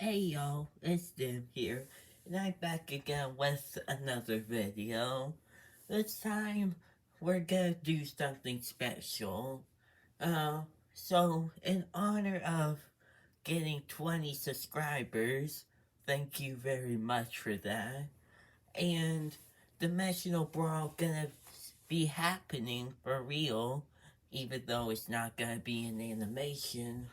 Hey y'all, it's Dim here, and I'm back again with another video. This time, we're gonna do something special. Uh, so in honor of getting 20 subscribers, thank you very much for that. And Dimensional Brawl gonna be happening for real, even though it's not gonna be an animation.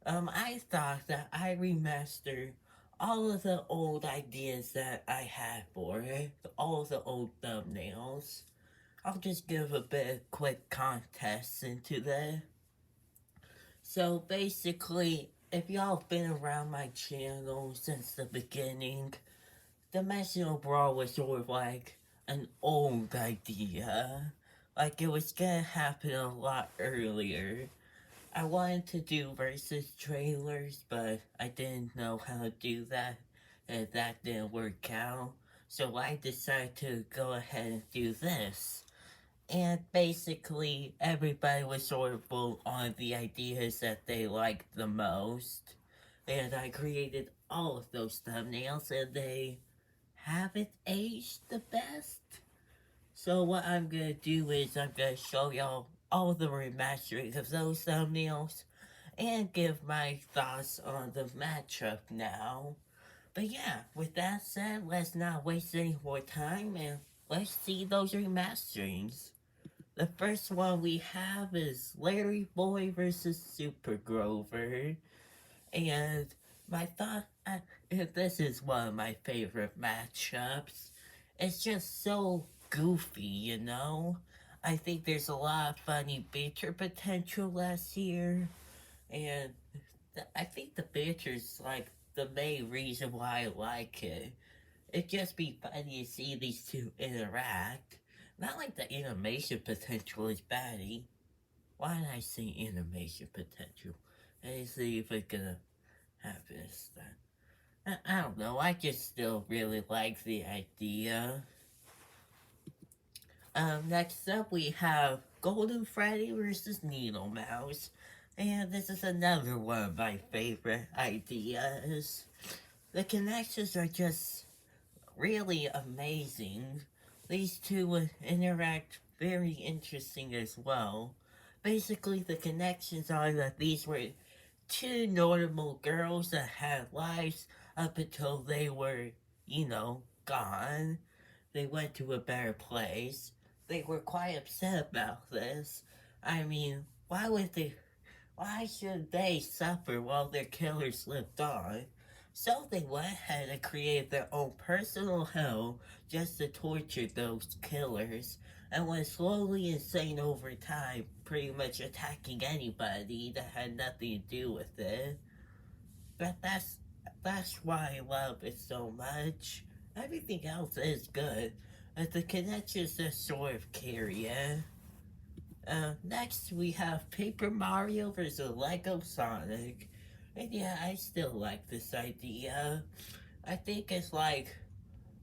I thought that I remastered all of the old ideas that I had for it, all of the old thumbnails. I'll just give a bit of quick context into that. So basically, if y'all been around my channel since the beginning, Dimensional Brawl was sort of like an old idea. Like it was gonna happen a lot earlier. I wanted to do versus trailers, but I didn't know how to do that, and that didn't work out. So I decided to go ahead and do this. And basically, everybody was sort of vote on the ideas that they liked the most. And I created all of those thumbnails, and they haven't aged the best. So what I'm gonna do is I'm gonna show y'all all the remastering of those thumbnails and give my thoughts on the matchup now. But yeah, with that said, let's not waste any more time and let's see those remasterings. The first one we have is Larry Boy versus Super Grover. And my thought, this is one of my favorite matchups. It's just so goofy, you know? I think there's a lot of funny banter potential last year. And I think the banter's like the main reason why I like it. It'd just be funny to see these two interact. Not like the animation potential is baddie. Why did I say animation potential? Let's see if it's gonna happen this time. I don't know, I just still really like the idea. Next up we have Golden Freddy versus Needle Mouse. And this is another one of my favorite ideas. The connections are just really amazing. These two would interact very interesting as well. Basically, the connections are that these were two normal girls that had lives up until they were, gone. They went to a better place. They were quite upset about this. I mean, why should they suffer while their killers lived on? So they went ahead and created their own personal hell just to torture those killers, and went slowly insane over time, pretty much attacking anybody that had nothing to do with it. But that's why I love it so much. Everything else is good, but the connections just sort of carry it. Next we have Paper Mario versus Lego Sonic. And yeah, I still like this idea. I think it's like,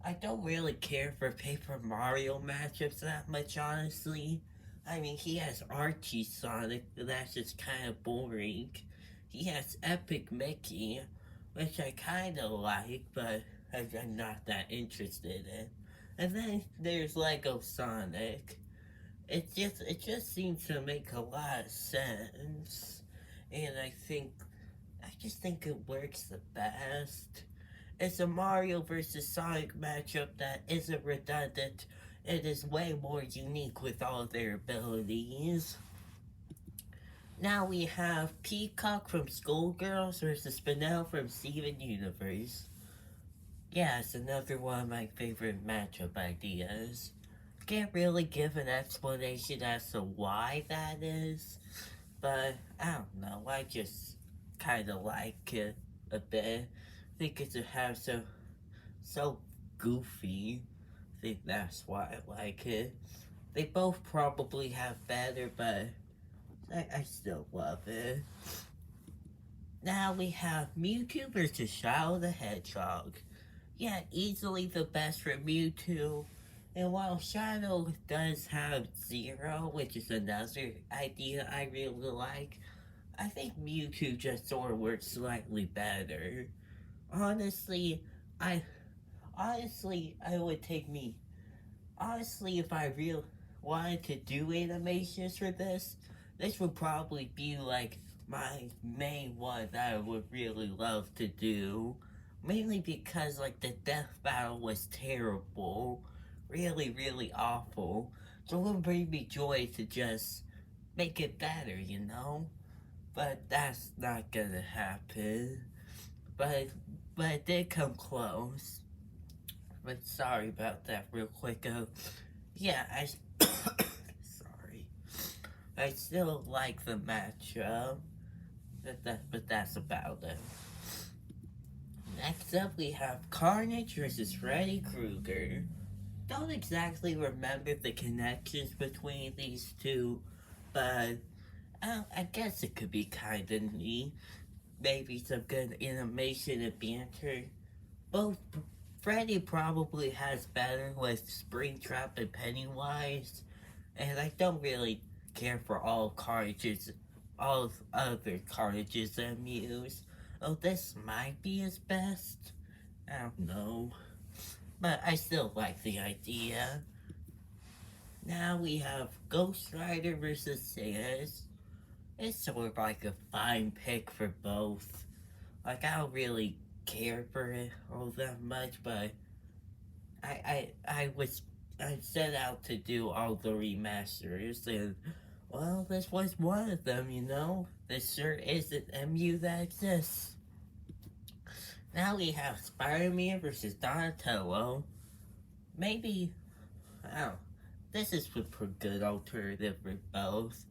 I don't really care for Paper Mario matchups that much, honestly. I mean, he has Archie Sonic, but that's just kind of boring. He has Epic Mickey, which I kind of like, but I'm not that interested in. And then there's Lego Sonic. It just seems to make a lot of sense, and I just think it works the best. It's a Mario versus Sonic matchup that isn't redundant. It is way more unique with all their abilities. Now we have Peacock from Schoolgirls versus Spinel from Steven Universe. Yeah, it's another one of my favorite matchup ideas. Can't really give an explanation as to why that is, but I don't know. I just kind of like it a bit. I think it should have so goofy. I think that's why I like it. They both probably have better, but I still love it. Now we have Mewtwo versus Shadow the Hedgehog. Yeah, easily the best for Mewtwo. And while Shadow does have Zero, which is another idea I really like, I think Mewtwo just sort of works slightly better. Honestly, I I would take me. Honestly, if I real wanted to do animations for this would probably be like my main one that I would really love to do. Mainly because like the death battle was terrible, really awful. So it would bring me joy to just make it better, you know. But that's not gonna happen. But it did come close. But sorry about that, real quick. Yeah, sorry. I still like the matchup, but that's about it. Next up, we have Carnage versus Freddy Krueger. Don't exactly remember the connections between these two, but I guess it could be kinda neat. Maybe some good animation and banter. Both Freddy probably has better with Springtrap and Pennywise, and I don't really care for all other cartridges I'm used. Oh, this might be his best. I don't know, but I still like the idea. Now we have Ghost Rider versus Sans. It's sort of like a fine pick for both. Like I don't really care for it all that much, but I set out to do all the remasters, and well, this was one of them. You know, this sure is an MU that exists. Now we have Spider-Man versus Donatello. Maybe, oh, this is a pretty good alternative for both.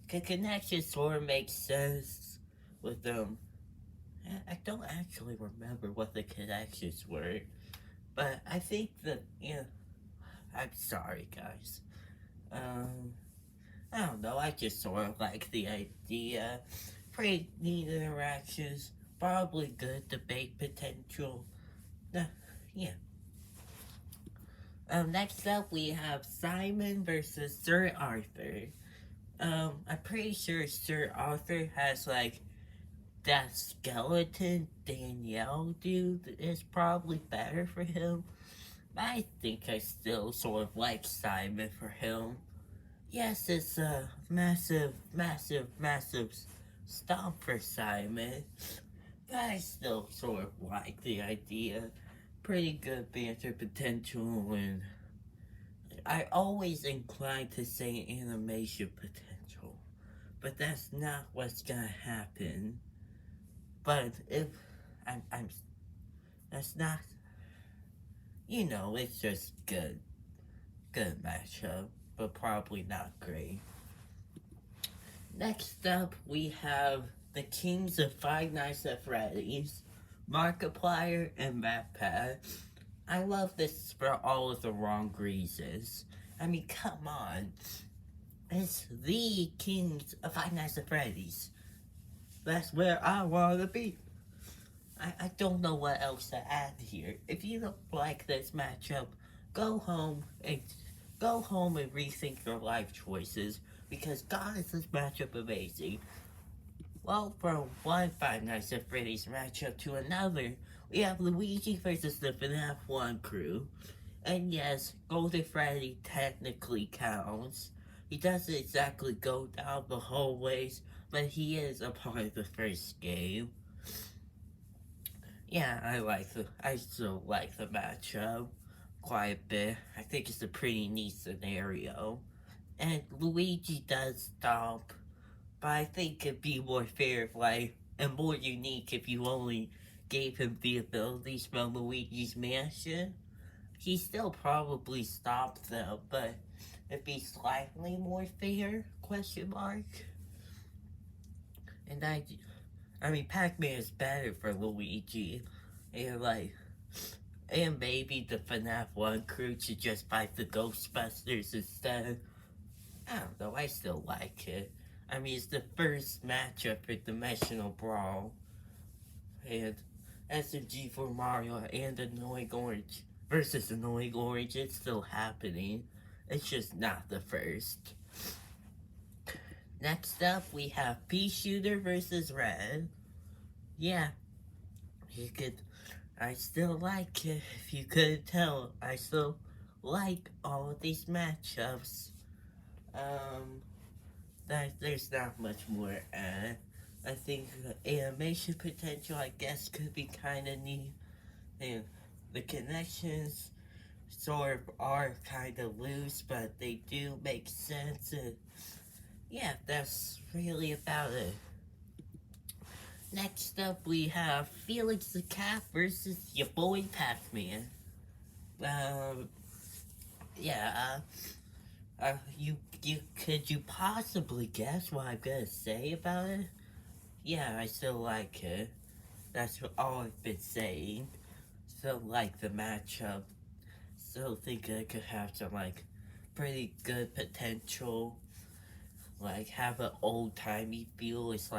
The connection sort of makes sense with them. I don't actually remember what the connections were, but I think that, I'm sorry, guys. Um, I don't know, I just sort of like the idea. Pretty neat interactions, probably good debate potential. Yeah. Next up we have Simon versus Sir Arthur. I'm pretty sure Sir Arthur has like that skeleton Danielle dude is probably better for him. I think I still sort of like Simon for him. Yes, it's a massive stomp for Simon. But I still sort of like the idea. Pretty good banter potential, and I always incline to say animation potential. But that's not what's gonna happen. But if I'm that's not, it's just good matchup, but probably not great. Next up, we have the Kings of Five Nights at Freddy's, Markiplier and MatPat. I love this for all of the wrong reasons. I mean, come on. It's the Kings of Five Nights at Freddy's. That's where I want to be. I don't know what else to add here. If you don't like this matchup, go home and rethink your life choices, because God, is this matchup amazing. Well, from one Five Nights at Freddy's matchup to another, we have Luigi versus the FNAF 1 crew. And yes, Golden Freddy technically counts. He doesn't exactly go down the hallways, but he is a part of the first game. Yeah, I still like the matchup quite a bit. I think it's a pretty neat scenario. And Luigi does stomp, but I think it'd be more fair and more unique if you only gave him the abilities from Luigi's Mansion. He still probably stopped them, but it'd be slightly more fair, question mark. And I mean, Pac-Man is better for Luigi. And and maybe the FNAF 1 crew should just fight the Ghostbusters instead. I don't know, I still like it. I mean, it's the first matchup for Dimesional Brawl. And SMG for Mario and Annoying Orange versus Annoying Orange, it's still happening. It's just not the first. Next up, we have Pea Shooter versus Red. Yeah, I still like it. If you couldn't tell, I still like all of these matchups. Um, there's not much more. I think animation potential, I guess, could be kind of neat. And the connections sort of are kind of loose, but they do make sense. And yeah, that's really about it. Next up, we have Felix the Cat versus your boy Pac-Man. Um, yeah, could you possibly guess what I'm gonna say about it? Yeah, I still like it. That's all I've been saying. Still like the matchup. Still think it could have some like pretty good potential. Like have an old timey feel. It's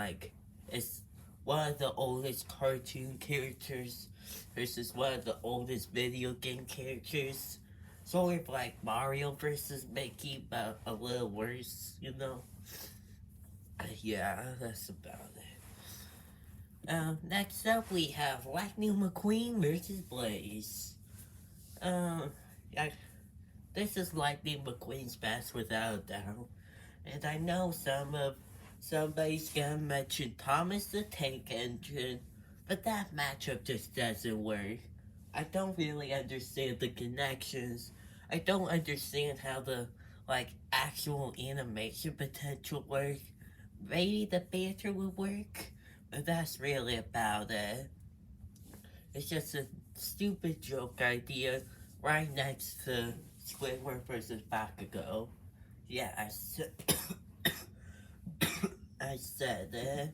one of the oldest cartoon characters versus one of the oldest video game characters. Sort of like Mario versus Mickey, but a little worse, you know? Yeah, that's about it. Next up we have Lightning McQueen versus Blaze. Um, I, this is Lightning McQueen's best without a doubt. And I know somebody's gonna mention Thomas the Tank Engine, but that matchup just doesn't work. I don't really understand the connections. I don't understand how the actual animation potential work. Maybe the banter would work, but that's really about it. It's just a stupid joke idea right next to Squidward versus Bakugo. Yeah, I said that.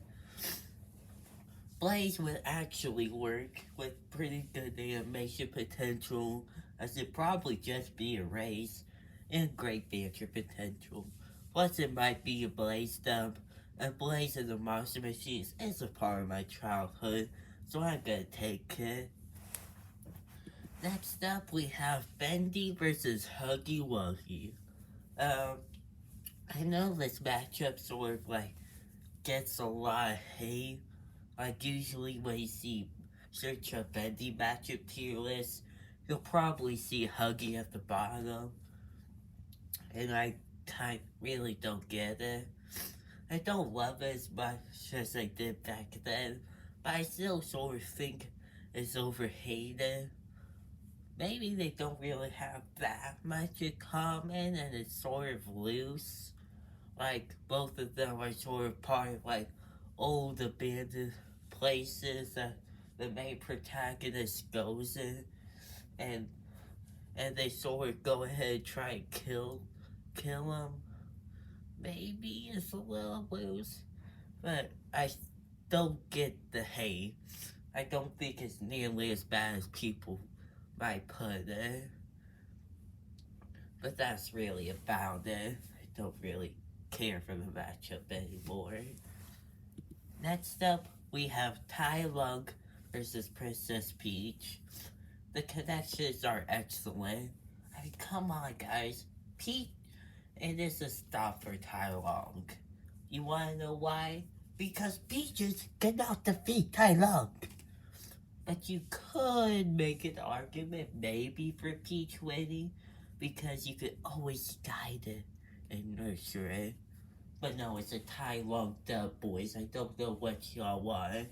Blaze would actually work with pretty good animation potential, as it probably just be a race, and great banter potential. Plus, it might be a Blaze dub, and Blaze and the Monster Machines is a part of my childhood, so I'm gonna take it. Next up, we have Bendy versus Huggy Wuggy. Um, I know this matchup sort of gets a lot of hate. Like usually when you see search a Bendy matchup tier list, you'll probably see Huggy at the bottom. And I really don't get it. I don't love it as much as I did back then, but I still sort of think it's overhated. Maybe they don't really have that much in common and it's sort of loose. Like both of them are sort of part of old abandoned places that the main protagonist goes in, and they sort of go ahead and try and kill him. Maybe it's a little loose, but I don't get the hate. I don't think it's nearly as bad as people might put it. But that's really about it. I don't really care for the matchup anymore. Next up, we have Tai Lung versus Princess Peach. The connections are excellent. I mean, come on, guys. Peach, it is a stop for Tai Lung. You wanna know why? Because Peaches cannot defeat Tai Lung. But you could make an argument maybe for Peach winning, because you could always guide it and nurture it. But no, it's a Tai Lung dub, boys. I don't know what y'all want.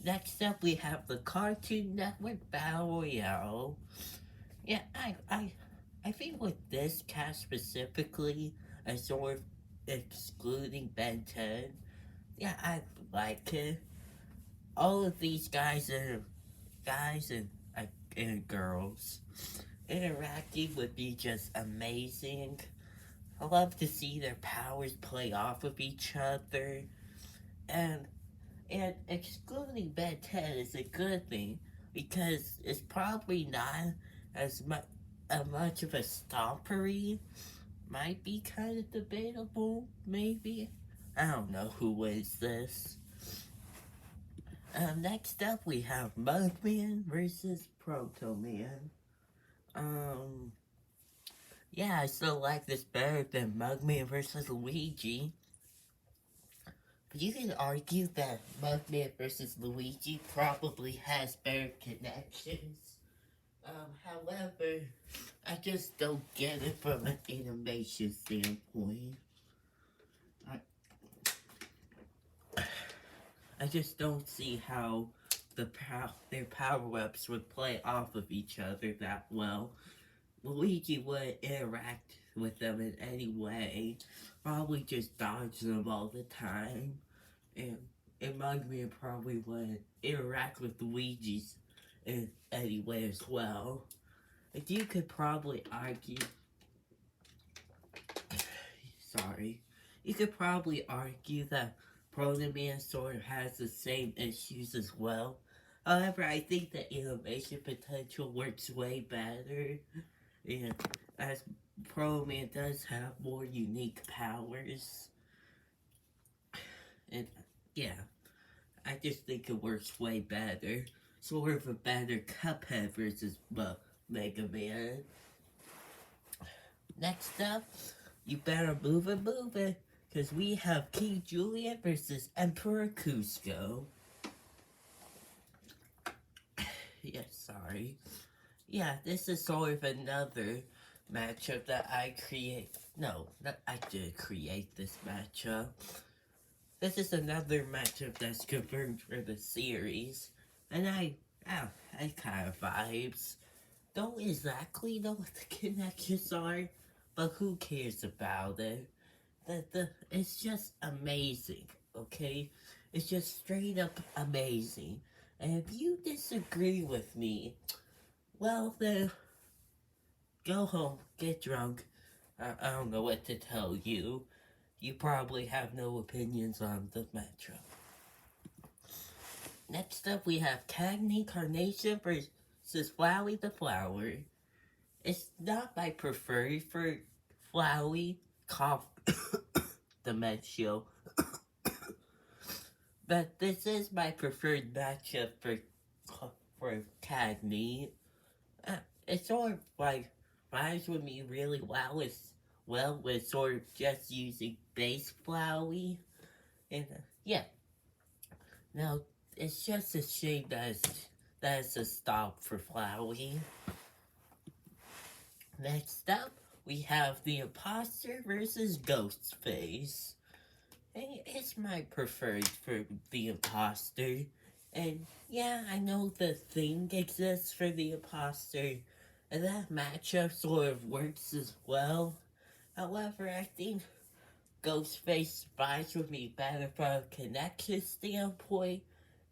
Next up, we have the Cartoon Network Battle Royale. Yeah, I think with this cast specifically, as sort of excluding Ben 10, yeah, I like it. All of these guys and girls interacting would be just amazing. I love to see their powers play off of each other, and excluding Ben 10 is a good thing because it's probably not as much of a stompery. Might be kind of debatable, maybe. I don't know who wins this. Next up, we have Mugman versus Proto Man. Yeah, I still like this better than Mugman versus Luigi. You can argue that Mugman versus Luigi probably has better connections. However, I just don't get it from an animation standpoint. I, I just don't see how their power-ups would play off of each other that well. Luigi would interact with them in any way, probably just dodge them all the time, and Mugman probably would interact with Luigi's in any way as well. And you could probably argue, sorry, you could probably argue that Proto Man sort of has the same issues as well. However, I think the innovation potential works way better, and as Pro Man does have more unique powers, and yeah, I just think it works way better. Sort of a better Cuphead versus Mega Man. Next up, you better move it, because we have King Julian versus Emperor Cusco. Yeah, sorry. Yeah, this is sort of another matchup that I create. No, I did create this matchup. This is another matchup that's confirmed for the series. And I kind of vibes. Don't exactly know what the connections are, but who cares about it? It's just amazing, okay? It's just straight up amazing. And if you disagree with me, well then, go home, get drunk. I don't know what to tell you. You probably have no opinions on the matchup. Next up, we have Cagney Carnation versus Flowey the Flower. It's not my preferred for Flowey, cough, dementia, but this is my preferred matchup for Cagney. It sort of like vibes with me really well with sort of just using base Flowey. And yeah, now it's just a shame that it's a stop for Flowey. Next up, we have the Imposter versus Ghostface. And it's my preferred for the Imposter. And yeah, I know the thing exists for the Imposter, and that matchup sort of works as well. However, I think Ghostface vibes with me better from a connection standpoint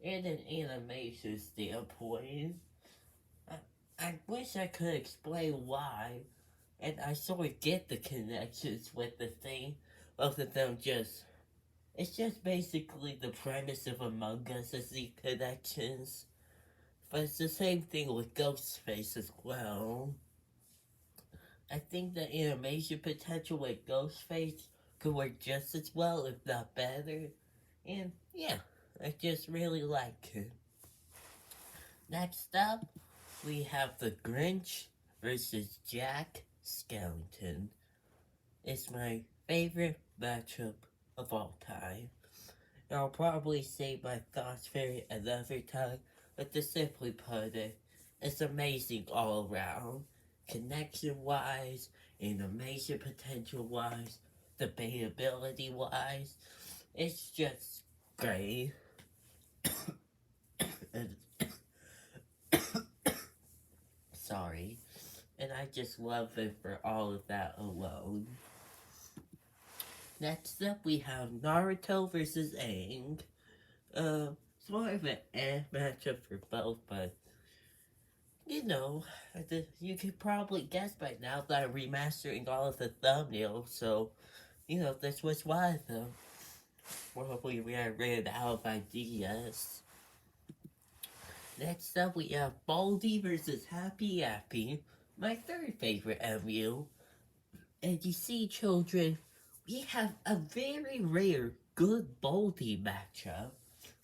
and an animation standpoint. I, I wish I could explain why, and I sort of get the connections with the thing. Both of them it's just basically the premise of Among Us as the connections. But it's the same thing with Ghostface as well. I think the animation potential with Ghostface could work just as well, if not better. And yeah, I just really like it. Next up, we have the Grinch versus Jack Skellington. It's my favorite matchup of all time. And I'll probably save my thoughts for another time, but to simply put it, it's amazing all around. Connection wise, animation potential wise, debatability wise, it's just great. Sorry. And I just love it for all of that alone. Next up, we have Naruto versus Aang. Sort of an matchup for both, but you know, you could probably guess by now that I'm remastering all of the thumbnails, so you know, this was one of them. Probably we ran out of ideas. Next up, we have Baldi versus Happy Appy, my third favorite MU. And you see, children, we have a very rare good Baldi matchup.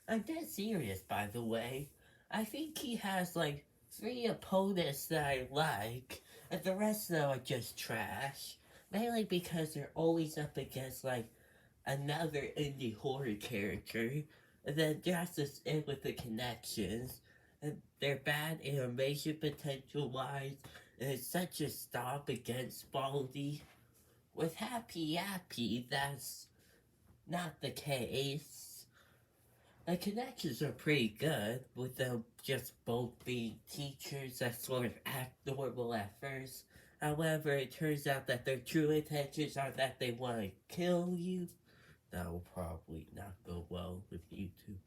I'm dead serious, by the way. I think he has like 3 opponents that I like, and the rest of them are just trash. Mainly because they're always up against like another indie horror character, and then Justice in with the connections, and their bad animation potential wise, and it's such a stop against Baldy. With Happy Yappy, that's not the case. The connections are pretty good, with them just both being teachers that sort of act normal at first. However, it turns out that their true intentions are that they want to kill you. That will probably not go well with you two.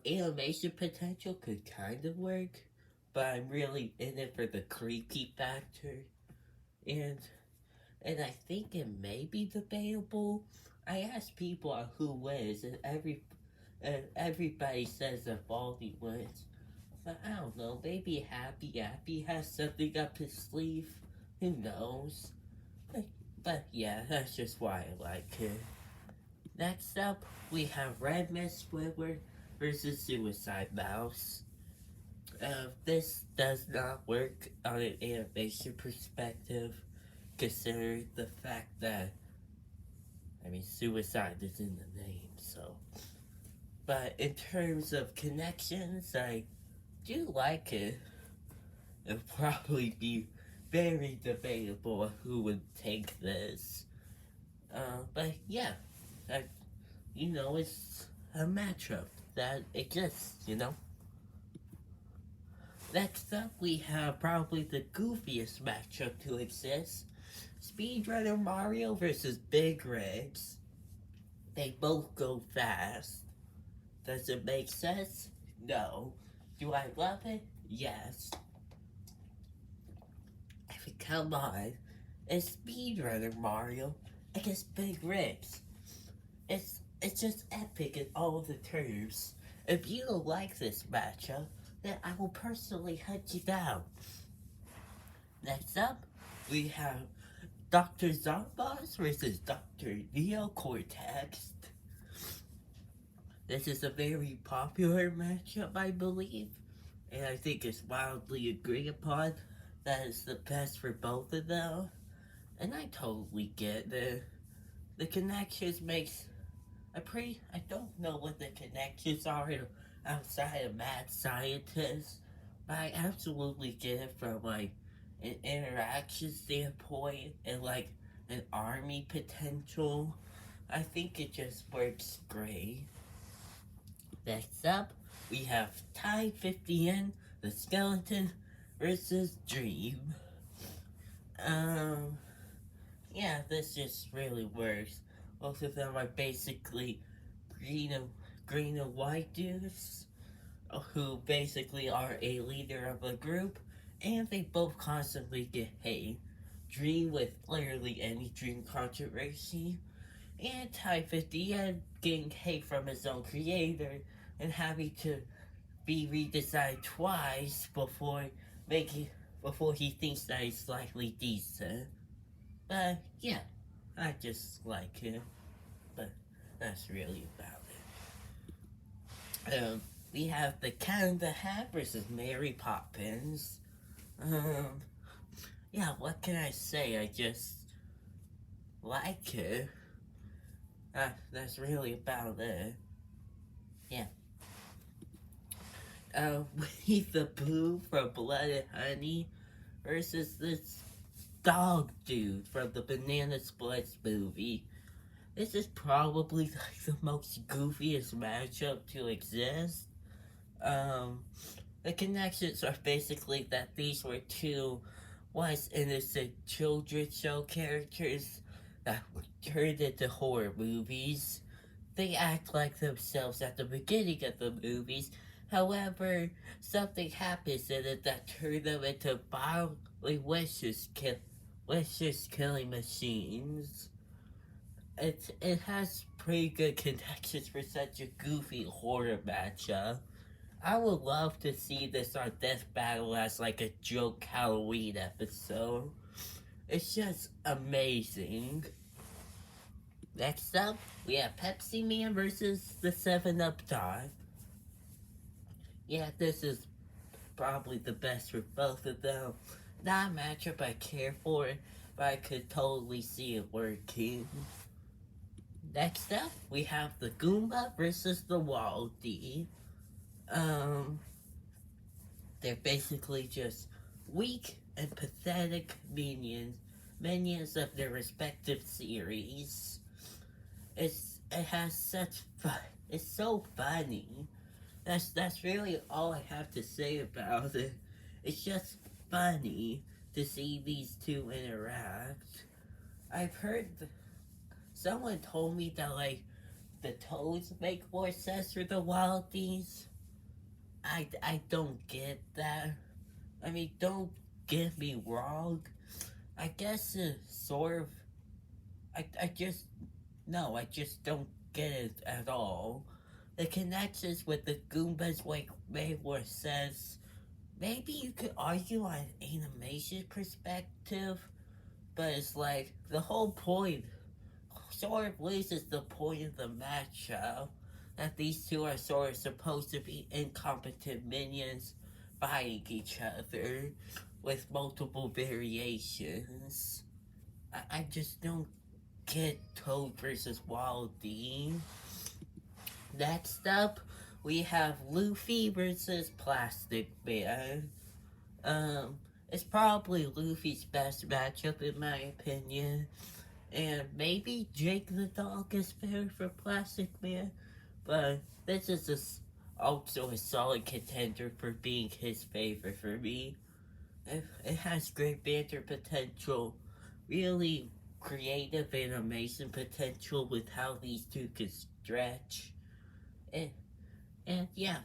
Animation potential could kind of work, but I'm really in it for the creepy factor. And I think it may be debatable. I asked people on who wins, and everybody says that Baldy wins. But I don't know, maybe Happy has something up his sleeve. Who knows? But yeah, that's just why I like him. Next up, we have Red Mist Squidward versus Suicide Mouse. This does not work on an animation perspective, considering the fact that, I mean, suicide is in the name, so. But in terms of connections, I do like it. It'll probably be very debatable who would take this. But yeah, I, it's a matchup that exists. Next up, we have probably the goofiest matchup to exist. Speedrunner Mario versus Big Rigs. They both go fast. Does it make sense? No. Do I love it? Yes. I mean, come on. It's Speedrunner Mario against Big Rigs. It's just epic in all of the terms. If you don't like this matchup, then I will personally hunt you down. Next up, we have Dr. Zomboss versus Dr. Neocortex. This is a very popular matchup, I believe, and I think it's wildly agreed upon that it's the best for both of them. And I totally get the connections makes I don't know what the connections are outside of mad scientists, but I absolutely get it from like an interaction standpoint and like an army potential. I think it just works great. Next up, we have Ty 50N, the skeleton, versus Dream. Yeah, this just really works. Both of them are basically green and white dudes who basically are a leader of a group, and they both constantly get hate. Dream with literally any Dream controversy, and Ty 50 getting hate from his own creator and having to be redesigned twice before he thinks that he's slightly decent. But yeah, I just like him. But that's really about it. We have the Cat in the Hat versus Mary Poppins. Yeah, what can I say? I just like it. That's really about it. Yeah. Winnie the Pooh from Blood and Honey versus this dog dude from the Banana Splits movie. This is probably like the most goofiest matchup to exist. The connections are basically that these were two once innocent children's show characters that were turned into horror movies. They act like themselves at the beginning of the movies. However, something happens in it that turned them into violently vicious killing machines. It has pretty good connections for such a goofy horror matchup. I would love to see this on Death Battle as like a joke Halloween episode. It's just amazing. Next up, we have Pepsi Man versus the 7-Up dog. Yeah, this is probably the best for both of them. Not a matchup I care for, but I could totally see it working. Next up, we have the Goomba versus the Waldy. Um, they're basically just weak and pathetic minions of their respective series. It has such fun. It's so funny. That's really all I have to say about it. It's just funny to see these two interact. I've heard someone told me that like the toads make more sense for the wildies. I don't get that. I mean, don't get me wrong. I guess sort of. I just no. I just don't get it at all. The connections with the Goombas make more sense. Maybe you could argue on animation perspective, but it's like the whole point sort of loses the point of the matchup. That these two are sort of supposed to be incompetent minions fighting each other with multiple variations. I just don't get Toad versus Waldy. Next up, we have Luffy versus Plastic Man. It's probably Luffy's best matchup in my opinion. And maybe Jake the Dog is fair for Plastic Man, but this is also a solid contender for being his favorite for me. It has great banter potential, really creative animation potential with how these two can stretch. And, and yeah,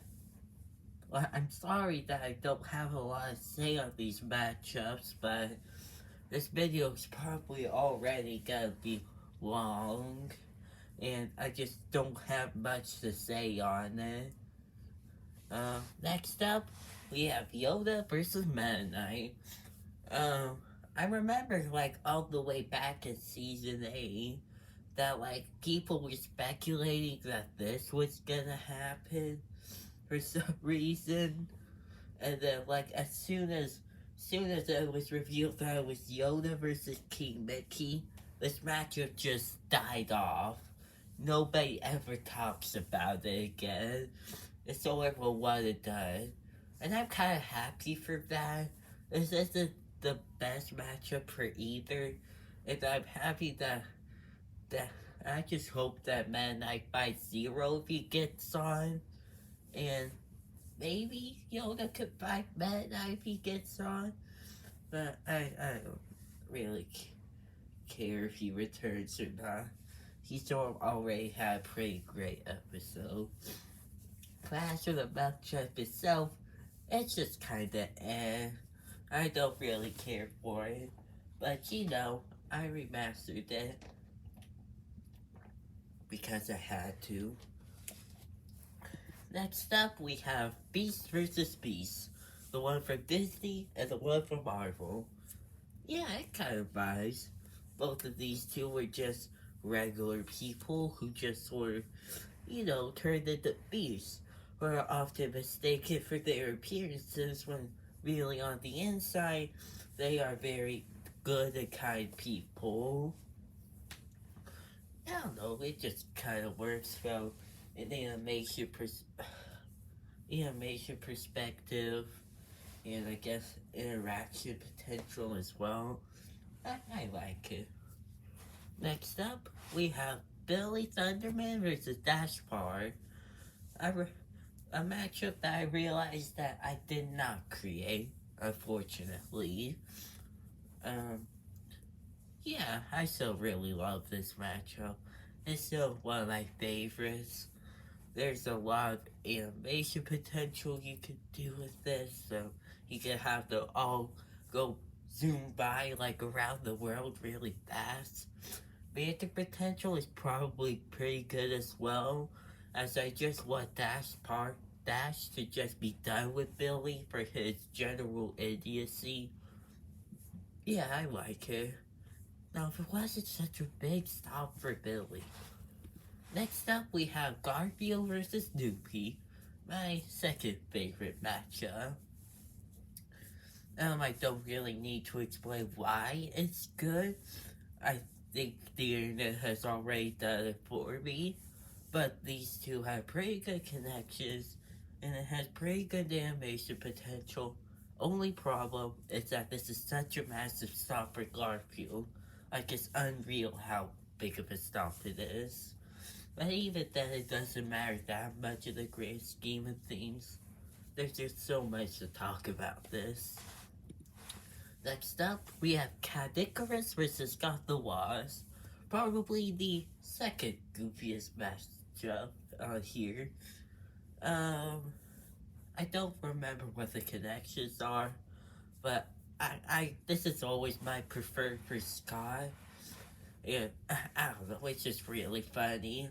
well, I'm sorry that I don't have a lot to say on these matchups, but this video is probably already gonna be long, and I just don't have much to say on it. Next up, we have Yoda versus Meta Knight. Um, I remember like all the way back in season 8 that like people were speculating that this was gonna happen for some reason, and then like as soon as it was revealed that it was Yoda versus King Mickey, this matchup just died off. Nobody ever talks about it again. It's sort of a one and done. And I'm kind of happy for that. This isn't the best matchup for either. And I'm happy that I just hope that Man Knight fights Zero if he gets on. And maybe Yoda could fight Meta Knight if he gets on. But I don't really care if he returns or not. He sort of already had a pretty great episode. Clash of the matchup itself, it's just kinda eh. I don't really care for it. But you know, I remastered it because I had to. Next up, we have Beast vs. Beast. The one from Disney and the one from Marvel. Yeah, it kind of vibes. Both of these two were just regular people who just sort of, turned into beasts, who are often mistaken for their appearances when really on the inside, they are very good and kind people. I don't know, it just kind of works from an animation perspective, and I guess interaction potential as well. I like it. Next up, we have Billy Thunderman versus Dashpar. A matchup that I realized that I did not create, unfortunately. Um, yeah, I still really love this matchup. It's still one of my favorites. There's a lot of animation potential you could do with this, so you can have them all go zoom by like around the world really fast. Banter potential is probably pretty good as well, as I just want Dash to just be done with Billy for his general idiocy. Yeah, I like it. Now, if it wasn't such a big stop for Billy. Next up, we have Garfield versus Snoopy, my second favorite matchup. I don't really need to explain why it's good. I think the internet has already done it for me. But these two have pretty good connections, and it has pretty good animation potential. Only problem is that this is such a massive stop for Garfield. Like, it's unreal how big of a stop it is. But even then, it doesn't matter that much in the grand scheme of things. There's just so much to talk about this. Next up, we have Cat Icarus versus Scott the Woz. Probably the second goofiest matchup here. Um, I don't remember what the connections are, but this is always my preferred for Scott. And I don't know, it's just really funny.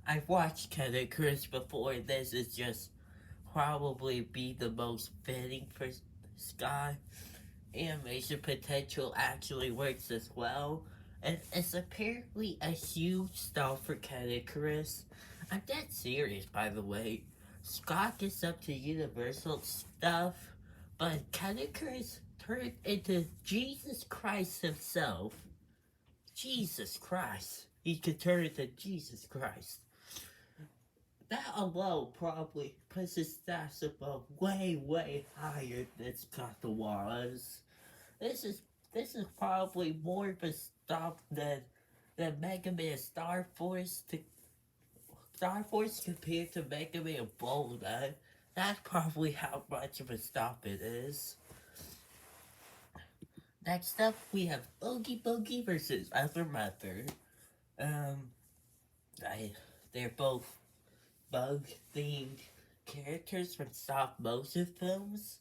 I've watched Cat Icarus before. This is just probably be the most fitting for Scott. Animation potential actually works as well. And it's apparently a huge stop for Cat Icarus. I'm dead serious, by the way. Scott gets up to Universal stuff, but Cat Icarus turned into Jesus Christ himself. Jesus Christ. He could turn into Jesus Christ. That alone probably puts his stats above way, way higher than Scott the Woz. This is this is probably more of a stop than Mega Man Star Force compared to Mega Man Bolda. That's probably how much of a stop it is. Next up, we have Oogie Boogie versus Other Mother. Um, they're both bug themed characters from stop motion films.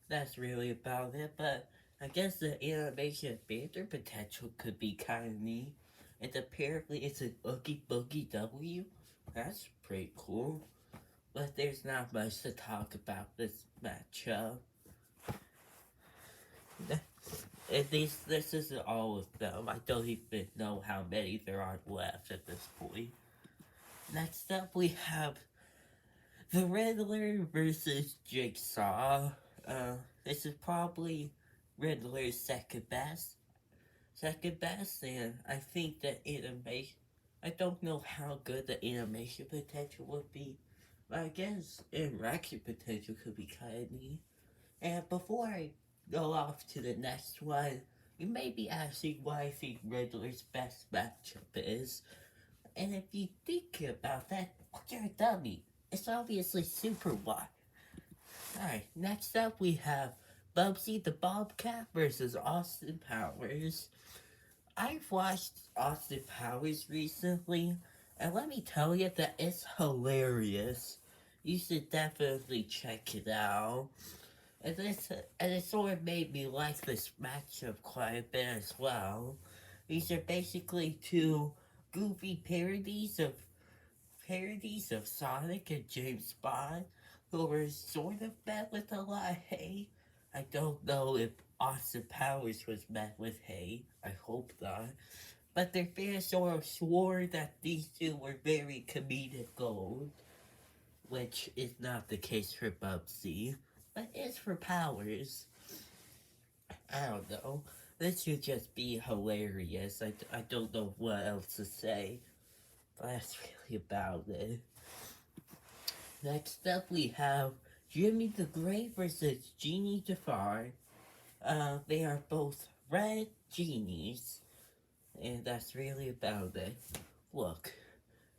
That's really about it, but I guess the animation banter potential could be kind of neat. And apparently it's an Oogie Boogie W. That's pretty cool. But there's not much to talk about this matchup. And this isn't all of them. I don't even know how many there are left at this point. Next up, we have the Riddler versus Jigsaw. This is probably Riddler's second best. And I think the animation. I don't know how good the animation potential would be, but I guess interaction potential could be kind of neat. And before I go off to the next one, you may be asking why I think Riddler's best matchup is. And if you think about that, you're a dummy. It's obviously Super Y. Alright, next up we have Bubsy the Bobcat versus Austin Powers. I've watched Austin Powers recently, and let me tell you that it's hilarious. You should definitely check it out. And it sort of made me like this matchup quite a bit as well. These are basically two goofy parodies of Sonic and James Bond, who were sort of met with a lot of hate. I don't know if Austin Powers was met with hate. I hope not. But their fans sort of swore that these two were very comedic gold, which is not the case for Bubsy, but is for Powers. I don't know. This should just be hilarious. I don't know what else to say. But that's really about it. Next up, we have Jimmy the Great versus Genie Jafar. They are both red genies, and that's really about it. Look,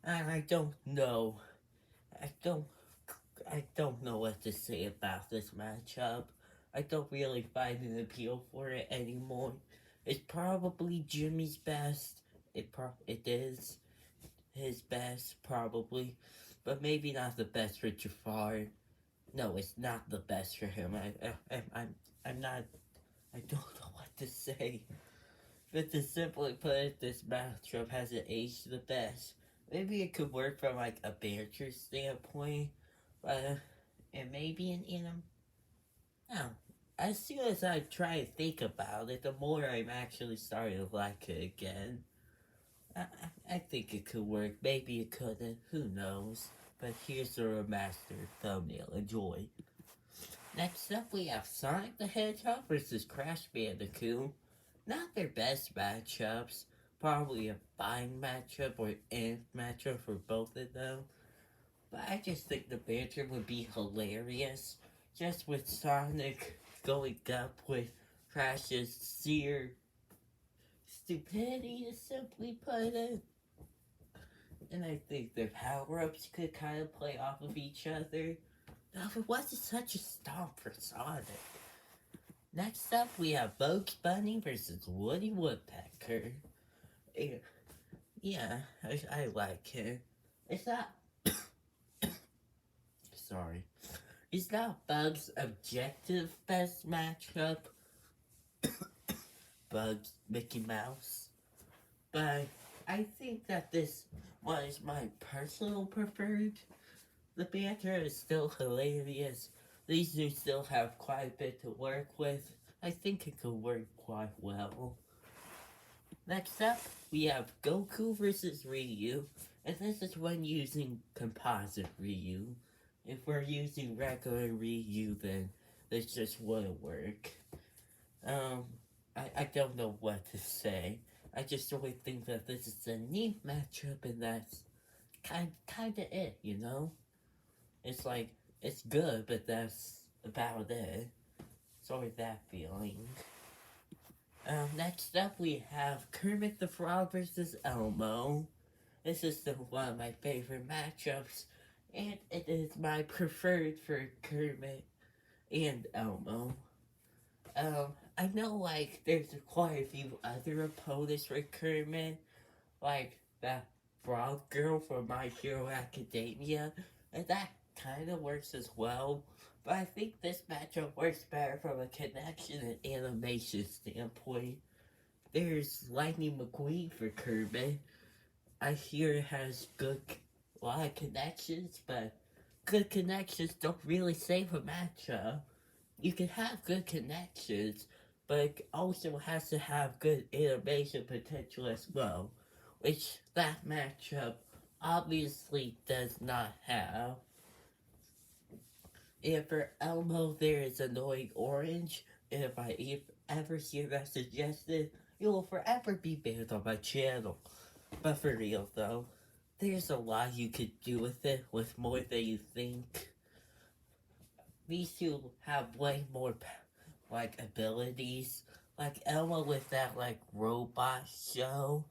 I don't know. I don't. I don't know what to say about this matchup. I don't really find an appeal for it anymore. It's probably Jimmy's best. It is his best, probably, but maybe not the best for Jafar. No, it's not the best for him. I'm not. I don't know what to say. But to simply put it, this matchup hasn't aged the best. Maybe it could work from like a banter standpoint, but it may be an anim. No. As soon as I try to think about it, the more I'm actually starting to like it again. I think it could work. Maybe it couldn't. Who knows? But here's the remastered thumbnail. Enjoy. Next up, we have Sonic the Hedgehog versus Crash Bandicoot. Not their best matchups. Probably a fine matchup or an matchup for both of them. But I just think the banter would be hilarious. Just with Sonic going up with Crash's sheer stupidity, to simply put it. And I think their power-ups could kind of play off of each other. Now, if it wasn't such a stomp for Sonic. Next up, we have Bugs Bunny versus Woody Woodpecker. And, yeah, I like him. It's not... Sorry. It's not Bugs' objective best matchup. Bugs, Mickey Mouse. But I think that this one is my personal preferred. The banter is still hilarious. These two still have quite a bit to work with. I think it could work quite well. Next up, we have Goku versus Ryu. And this is when using composite Ryu. If we're using regular Ryu, then this just wouldn't work. I don't know what to say. I just really think that this is a neat matchup, and that's kinda it, you know? It's like, it's good, but that's about it. Sorry that feeling. Next up we have Kermit the Frog versus Elmo. This is one of my favorite matchups, and it is my preferred for Kermit and Elmo. I know, like, there's quite a few other opponents for Kermit, like that Frog Girl from My Hero Academia, and that kind of works as well. But I think this matchup works better from a connection and animation standpoint. There's Lightning McQueen for Kermit. I hear it has a lot of connections, but good connections don't really save a matchup. You can have good connections, but it also has to have good animation potential as well, which that matchup obviously does not have. And for Elmo, there is Annoying Orange, and if I ever hear that suggested, it will forever be banned on my channel. But for real though, there's a lot you could do with it, with more than you think. These two have way more, like, abilities. Like Elmo with that, like, robot show,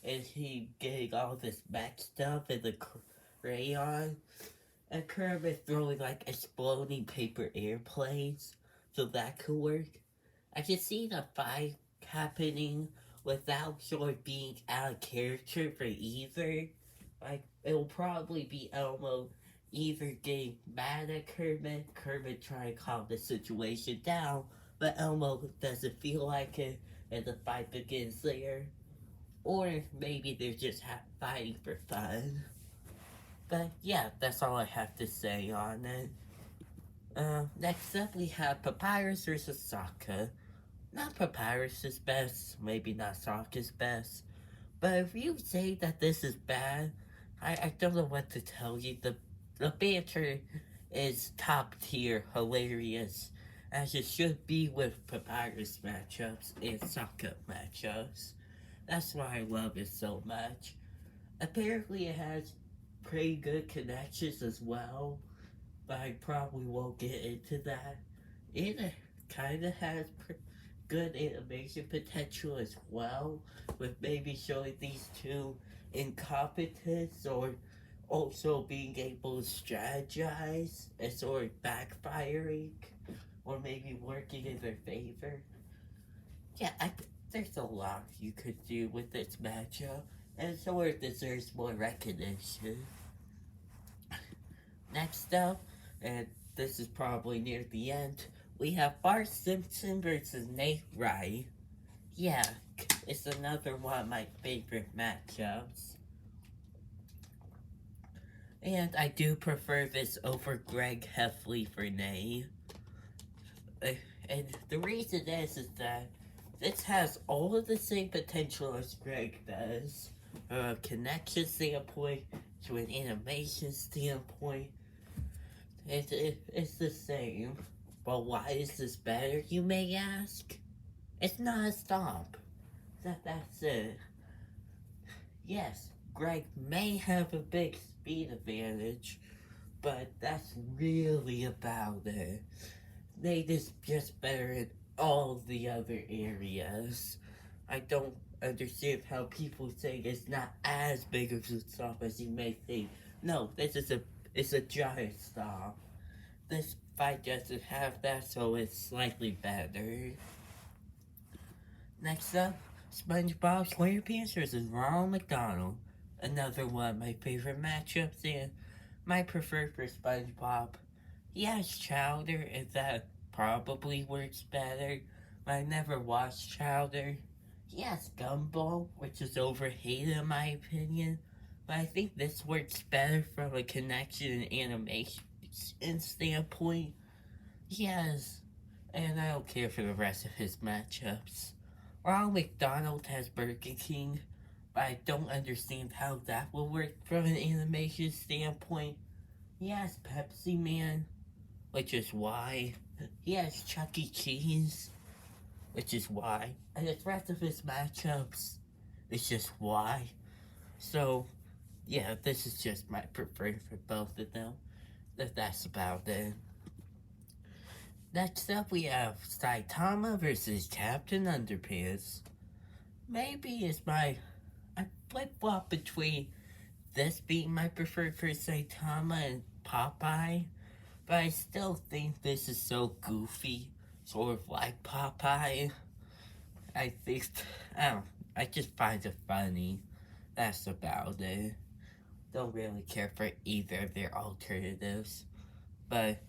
and he getting all this mech stuff in the crayon. And Kermit throwing, like, exploding paper airplanes, so that could work. I can see the fight happening without sort of being out of character for either. Like, it'll probably be Elmo either getting mad at Kermit, Kermit trying to calm the situation down, but Elmo doesn't feel like it, and the fight begins there. Or maybe they're just fighting for fun. But yeah, that's all I have to say on it. Next up we have Papyrus versus Sokka. Not Papyrus's best, maybe not Sokka's best. But if you say that this is bad, I don't know what to tell you. The banter is top tier, hilarious, as it should be with Papyrus matchups and Sokka matchups. That's why I love it so much. Apparently it has pretty good connections as well, but I probably won't get into that. It kind of has good animation potential as well, with maybe showing these two incompetence or also being able to strategize and sort of backfiring or maybe working in their favor. Yeah, there's a lot you could do with this matchup, and sort of deserves more recognition. Next up, and this is probably near the end, we have Bart Simpson versus Nate Wright. Yeah, it's another one of my favorite matchups. And I do prefer this over Greg Heffley for Nate. And the reason is that this has all of the same potential as Greg does. From a connection standpoint, to an animation standpoint, it's the same. But why is this better, you may ask? It's not a stomp. that's it. Yes, Greg may have a big speed advantage, but that's really about it. Nate is just better in all the other areas. I don't understand how people say it's not as big of a stop as you may think. No, it's a giant stop. This fight doesn't have that, so it's slightly better. Next up, SpongeBob SquarePants versus Ronald McDonald. Another one of my favorite matchups, and my preferred for SpongeBob. He has Chowder, and that probably works better. But I never watched Chowder. He has Gumball, which is overhated in my opinion. But I think this works better from a connection and animation standpoint. He has, and I don't care for the rest of his matchups. Ronald McDonald has Burger King, but I don't understand how that will work from an animation standpoint. He has Pepsi Man, which is why. He has Chuck E. Cheese, which is why. And the rest of his matchups is just why. So, yeah, this is just my preferred for both of them. That's about it. Next up, we have Saitama versus Captain Underpants. Maybe it's I flip-flop between this being my preferred for Saitama and Popeye, but I still think this is so goofy, sort of like Popeye. I think, I just find it funny. That's about it. Don't really care for either of their alternatives, but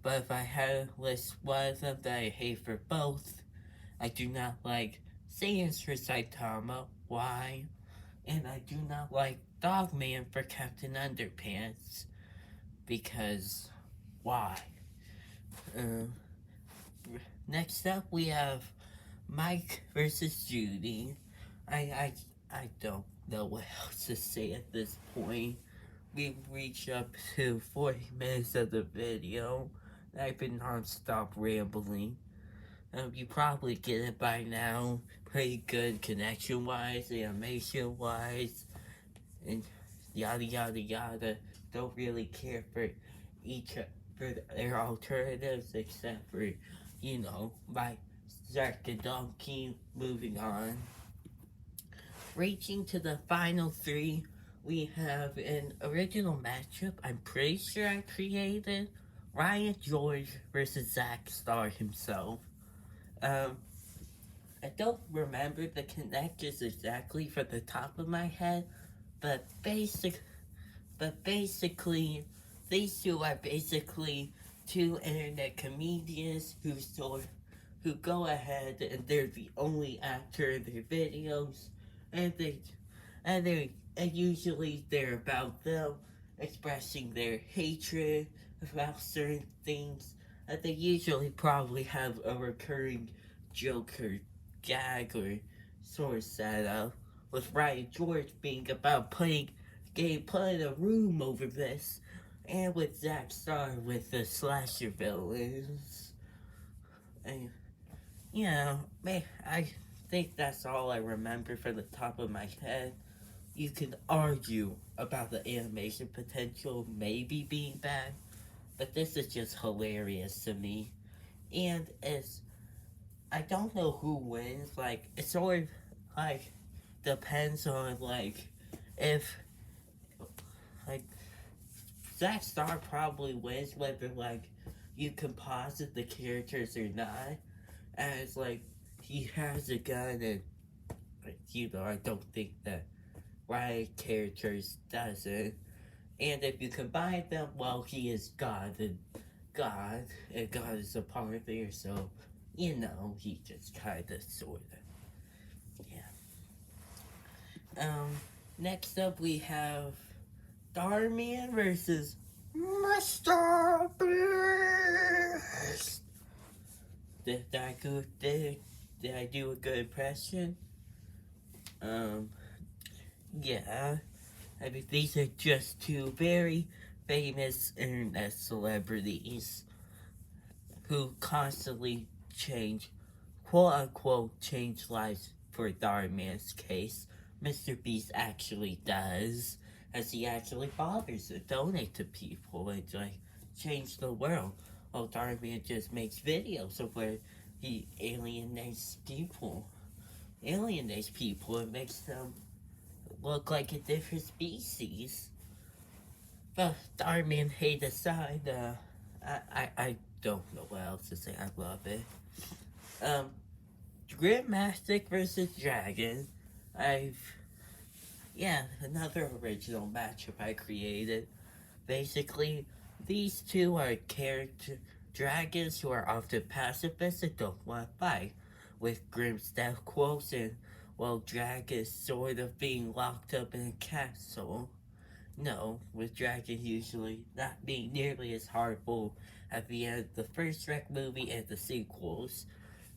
if I had to list one of them that I hate for both, I do not like Saiyans for Saitama. Why? And I do not like Dogman for Captain Underpants. Because, why? Next up, we have Mike versus Judy. I don't know what else to say at this point. We've reached up to 40 minutes of the video. I've been non-stop rambling. You probably get it by now. Pretty good connection-wise, animation-wise, and yada yada yada. Don't really care for their alternatives except for, by Zark the Donkey. Moving on. Reaching to the final three, we have an original matchup I'm pretty sure I created. Ryan George versus Zack Star himself. I don't remember the connectors exactly from the top of my head, but basically, these two are basically two internet comedians who go ahead and they're the only actor in their videos, and usually they're about them expressing their hatred about certain things. And they usually probably have a recurring joke or gag or sort of setup, with Ryan George being about putting a room over this, and with Zack Star with the slasher villains. And, I think that's all I remember from the top of my head. You can argue about the animation potential maybe being bad, but this is just hilarious to me. And I don't know who wins. It sort of, depends on, if, Zack Star probably wins whether, you composite the characters or not. As, he has a gun and, I don't think that Riot characters doesn't. And if you combine them, well, he is God, and God is a part there, so, he just kinda, sorta. Yeah. Next up we have Starman versus Mr. Beast. Did I do a good impression? Yeah. I mean, these are just two very famous internet celebrities who constantly quote unquote, change lives for Darman's case, Mr. Beast actually does, as he actually bothers to donate to people and like change the world. While Darman just makes videos of where he alienates people and makes them look like a different species. But Darman hate aside, I don't know what else to say. I love it. Um, Grandmaster versus Dragon. Another original matchup I created. Basically, these two are character dragons who are often pacifists and don't want to fight, with grim death quotes and, well, dragons sort of being locked up in a castle. No, with dragons usually not being nearly as harmful at the end of the first Shrek movie and the sequels.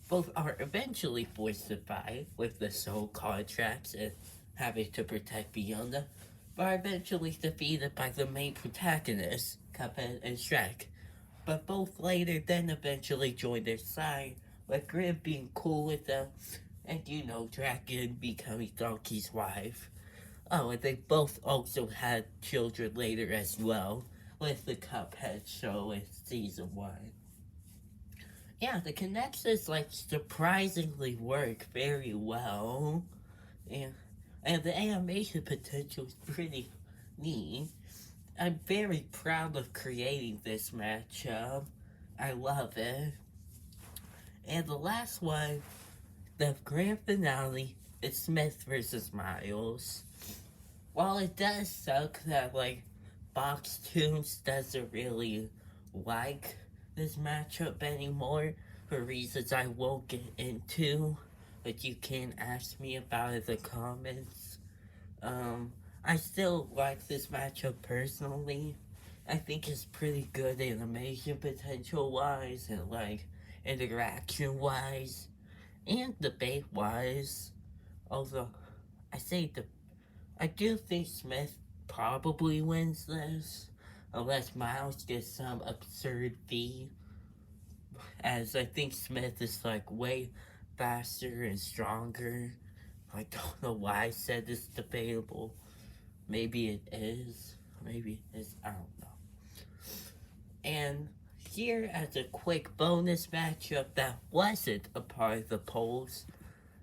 Both are eventually forced to fight with the soul contracts and having to protect Fiona, but are eventually defeated by the main protagonists, Cuphead and Shrek. But both later then eventually join their side, with Grim being cool with them, and Dragon becoming Donkey's wife. Oh, and they both also had children later as well, with the Cuphead show in season 1. Yeah, the connections like surprisingly work very well, and the animation potential is pretty neat. I'm very proud of creating this matchup. I love it. And the last one, the grand finale, is Smith versus Miles. While it does suck that like Box Tunes doesn't really like this matchup anymore for reasons I won't get into, but you can ask me about it in the comments. I still like this matchup personally. I think it's pretty good animation potential wise and like interaction wise and debate wise. Although I say I do think Smith probably wins this, unless Miles gets some absurd fee. As I think Smith is like way faster and stronger. I don't know why I said it's debatable. Maybe it is. Maybe it is. I don't know. And here as a quick bonus matchup that wasn't a part of the polls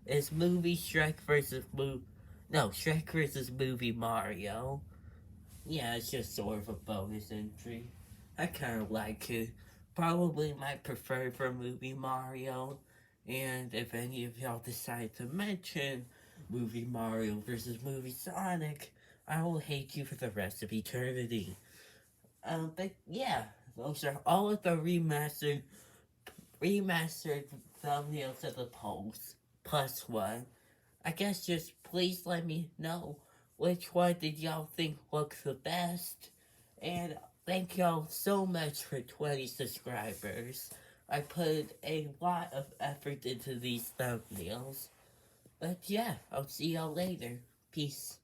is movie Shrek versus movie Mario. Yeah, it's just sort of a bonus entry. I kind of like it. Probably my preferred for movie Mario. And if any of y'all decide to mention movie Mario versus movie Sonic, I will hate you for the rest of eternity. But yeah, those are all of the remastered thumbnails of the polls, plus one. I guess just please let me know which one did y'all think looks the best. And thank y'all so much for 20 subscribers. I put a lot of effort into these thumbnails. But yeah, I'll see y'all later. Peace.